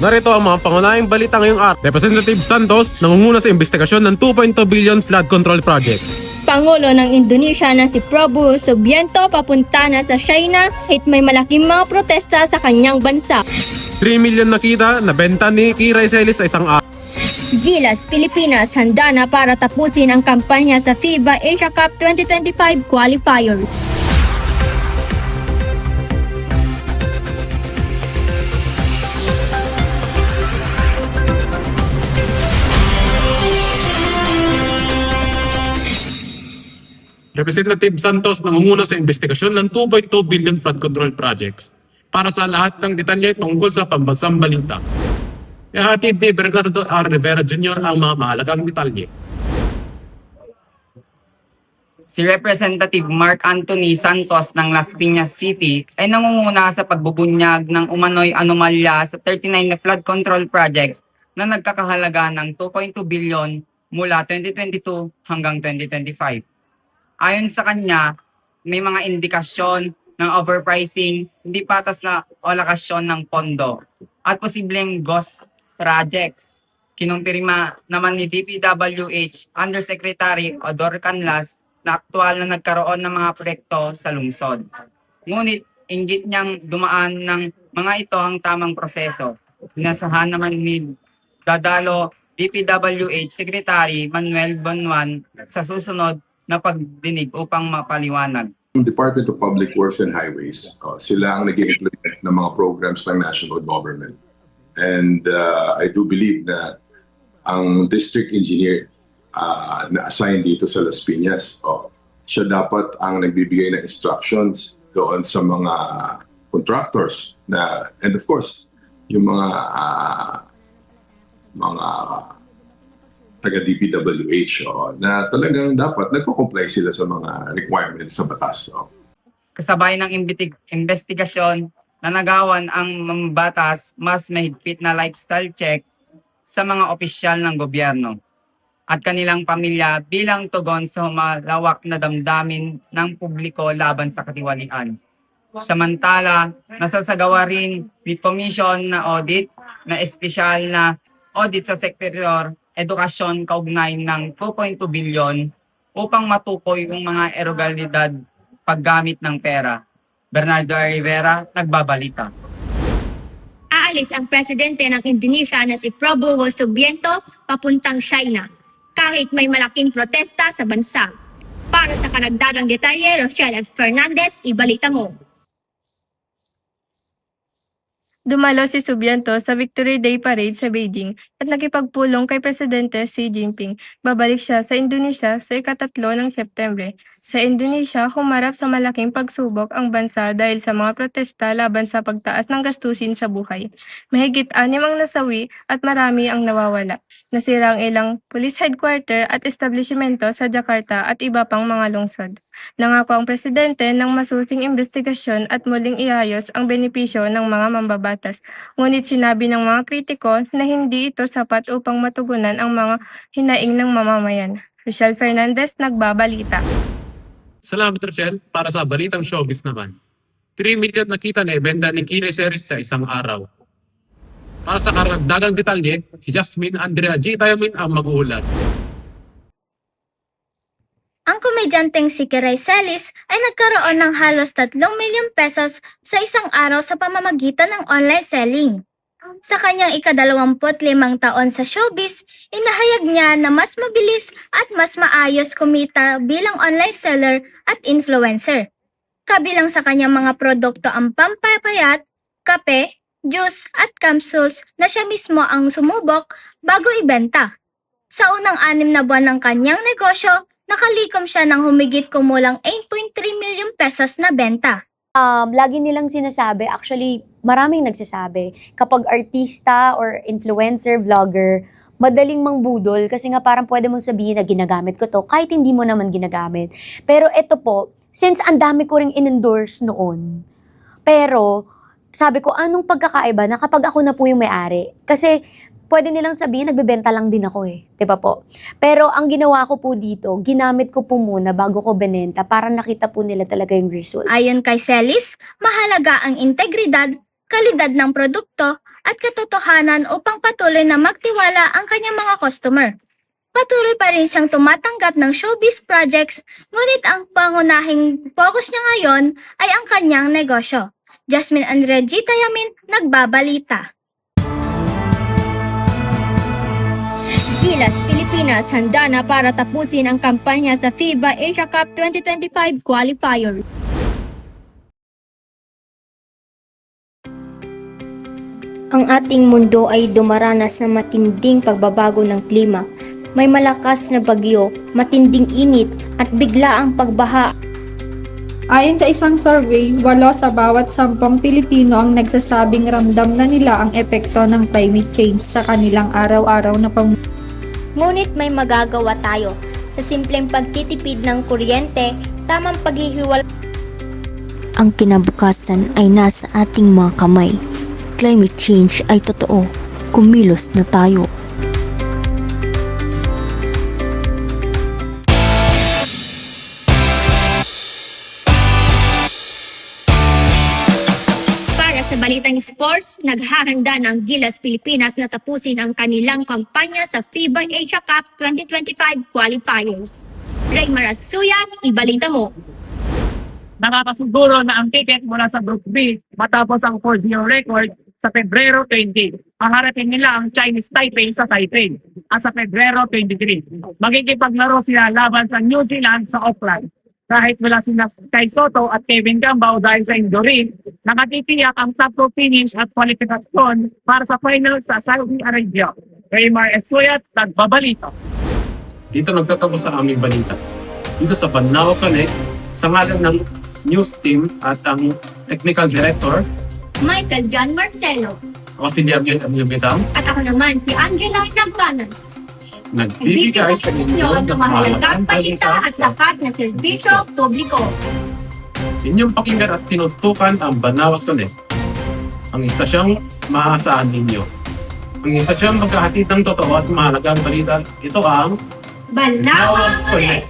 Narito ang mga pangunahing balita ngayong araw. Representative Santos nangunguna sa investigasyon ng 2.2 billion flood control project. Pangulo ng Indonesia na si Prabowo Subianto papunta na sa China kahit may malaking mga protesta sa kanyang bansa. 3 million na kita na benta ni Kiray Celis sa isang araw. Gilas, Pilipinas handa na para tapusin ang kampanya sa FIBA Asia Cup 2025 qualifier. Representative Santos nangunguna sa investigasyon ng 2.2 billion flood control projects para sa lahat ng detalye tungkol sa pambansang balita. Ihatid ni Bernardo R. Rivera Jr. ang mga mahalagang detalye. Si Representative Mark Anthony Santos ng Las Piñas City ay nangunguna sa pagbubunyag ng umano'y anomalya sa 39 na flood control projects na nagkakahalaga ng 2.2 billion mula 2022 hanggang 2025. Ayon sa kanya, may mga indikasyon ng overpricing, hindi patas na alokasyon ng pondo, at posibleng ghost projects. Kinumpirma naman ni DPWH Undersecretary Odor Canlas na aktual na nagkaroon ng mga proyekto sa lungsod. Ngunit inggit niyang dumaan ng mga ito ang tamang proseso. Inasahan naman ni Dadalo DPWH Secretary Manuel Bonwan sa susunod na pagdinig upang mapaliwanag. Department of Public Works and Highways, sila ang nag-implement ng mga programs ng national government. And I do believe na ang district engineer na assigned dito sa Las Piñas, siya dapat ang nagbibigay ng instructions doon sa mga contractors na, and of course, yung mga taga DPWH na talagang dapat nagko-comply sila sa mga requirements sa batas. Kasabay ng investigasyon, nanagawan ang mambatas mas mahigpit na lifestyle check sa mga opisyal ng gobyerno at kanilang pamilya bilang tugon sa humalawak na damdamin ng publiko laban sa katiwalian. Samantala, nasasagawa rin with commission na audit na espesyal na audit sa sektor edukasyon kaugnay ng 2.2 billion upang matukoy ang mga ilegalidad paggamit ng pera. Bernardo R. Rivera, nagbabalita. Aalis ang presidente ng Indonesia na si Prabowo Subianto papuntang China kahit may malaking protesta sa bansa. Para sa karagdagang detalye, Rochelle Fernandez, ibalita mo. Dumalo si Subianto sa Victory Day Parade sa Beijing at nakipagpulong kay Presidente Xi Jinping. Babalik siya sa Indonesia sa ika-3 ng Setyembre. Sa Indonesia, humarap sa malaking pagsubok ang bansa dahil sa mga protesta laban sa pagtaas ng gastusin sa buhay. Mahigit 6 ang nasawi at marami ang nawawala. Nasira ang ilang police headquarter at establishmento sa Jakarta at iba pang mga lungsod. Nangako ang presidente ng masusing investigasyon at muling iayos ang benepisyo ng mga mambabatas. Ngunit sinabi ng mga kritiko na hindi ito sapat upang matugunan ang mga hinaing ng mamamayan. Rochelle Fernandez, nagbabalita. Salamat Rochelle. Para sa balitang showbiz naman. 3 million na kita na ibenta ni Kiray Celis sa isang araw. Para sa karagdagang detalye, si Jasmine Andrea G. Tayamin ang mag-uulat. Ang komedyanteng si Kiray Celis ay nagkaroon ng halos 3 milyong pesos sa isang araw sa pamamagitan ng online selling. Sa kanyang ika-25 taon sa showbiz, inahayag niya na mas mabilis at mas maayos kumita bilang online seller at influencer. Kabilang sa kanyang mga produkto ang pampapayat, kape, juice at capsules na siya mismo ang sumubok bago ibenta. Sa unang 6 na buwan ng kanyang negosyo, nakalikom siya ng humigit kumulang 8.3 milyong pesos na benta. Lagi nilang sinasabi, actually maraming nagsasabi, kapag artista or influencer, vlogger, madaling mangbudol kasi nga parang pwede mong sabihin na ginagamit ko to kahit hindi mo naman ginagamit. Pero ito po, since ang dami ko ring in-endorse noon, pero sabi ko, anong pagkakaiba na kapag ako na po yung may-ari? Kasi pwede nilang sabihin, nagbebenta lang din ako eh. Diba po? Pero ang ginawa ko po dito, ginamit ko po muna bago ko benenta para nakita po nila talaga yung result. Ayon kay Celis, mahalaga ang integridad, kalidad ng produkto at katotohanan upang patuloy na magtiwala ang kanyang mga customer. Patuloy pa rin siyang tumatanggap ng showbiz projects, ngunit ang pangunahing focus niya ngayon ay ang kanyang negosyo. Jasmine Andrea G. Tayamin, nagbabalita. Gilas Pilipinas handa na para tapusin ang kampanya sa FIBA Asia Cup 2025 qualifier. Ang ating mundo ay dumaranas ng matinding pagbabago ng klima. May malakas na bagyo, matinding init at biglaang pagbaha. Ayon sa isang survey, 8 sa bawat 10 Pilipino ang nagsasabing ramdam na nila ang epekto ng climate change sa kanilang araw-araw na pamumuhay. Ngunit may magagawa tayo. Sa simpleng pagtitipid ng kuryente, tamang paghihiwalay. Ang kinabukasan ay nasa ating mga kamay. Climate change ay totoo. Kumilos na tayo. Para sa Balitang Sports, naghahanda ng Gilas Pilipinas na tapusin ang kanilang kampanya sa FIBA Asia Cup 2025 qualifiers. Raymar Asuyan, ibalita mo. Nakakasiguro na ang ticket mula sa Group B matapos ang 4-0 record sa Pebrero 20. Haharapin nila ang Chinese Taipei sa Taipei at sa Pebrero 23. Magkikipaglaro sila laban sa New Zealand sa Auckland. Kahit wala sina Kai Soto at Kevin Gambao dahil sa injury, nakatitiyak ang top 2 finish at kwalifikasyon para sa final sa Saudi Arabia. Raymar Esuyat, nagbabalita. Dito nagtatapos sa aming balita. Dito sa Banao Connect, sa ngalan ng news team at ang technical director, Michael John Marcelo. ako si Liam Yubitang, At ako naman si Angela Nagtanas. nagbibigay sa inyo ng mahalagang balita at tapat na serbisyo publiko. Inyong pakinggan at tinutukan ang Banao Connect. Ang istasyong maaasahan ninyo. Ang istasyong maghahatid ng totoo at mahalagang balita, ito ang Banawang Connect!